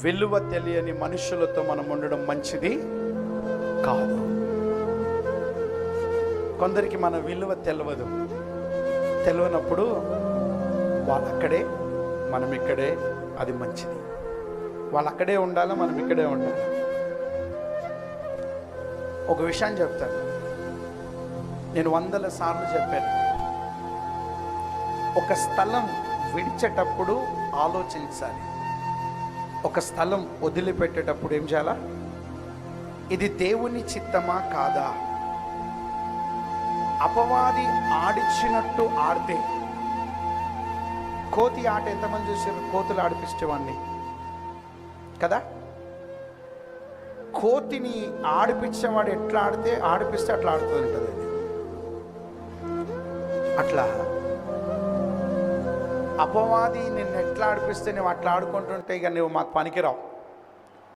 విలువ తెలియని మనుషులతో మనం ఉండడం మంచిది కాదు. కొందరికి మన విలువ తెలియనప్పుడు వాళ్ళక్కడే మనం ఇక్కడే, అది మంచిది. వాళ్ళు అక్కడే ఉండాలి, మనం ఇక్కడే ఉండాలి. ఒక విషయం చెప్తాను, నేను 100 సార్లు చెప్పాను. ఒక స్థలం విడిచేటప్పుడు ఆలోచించాలి. ఒక స్థలం వదిలిపెట్టేటప్పుడు ఏం చేయాలా? ఇది దేవుని చిత్తమా కాదా? అపవాది ఆడిచ్చినట్టు ఆడితే, కోతి ఆట ఎంతమంది చూసారు? కోతులు ఆడిపిస్తేవాడిని కదా. కోతిని ఆడిపించేవాడు ఎట్లా ఆడిపిస్తే అట్లా ఆడుతూ ఉంటుంది. అట్లా అపవాది నిన్ను ఎట్లా ఆడిపిస్తే నువ్వు అట్లా ఆడుకుంటుంటే ఇక నువ్వు మాకు పనికిరావు.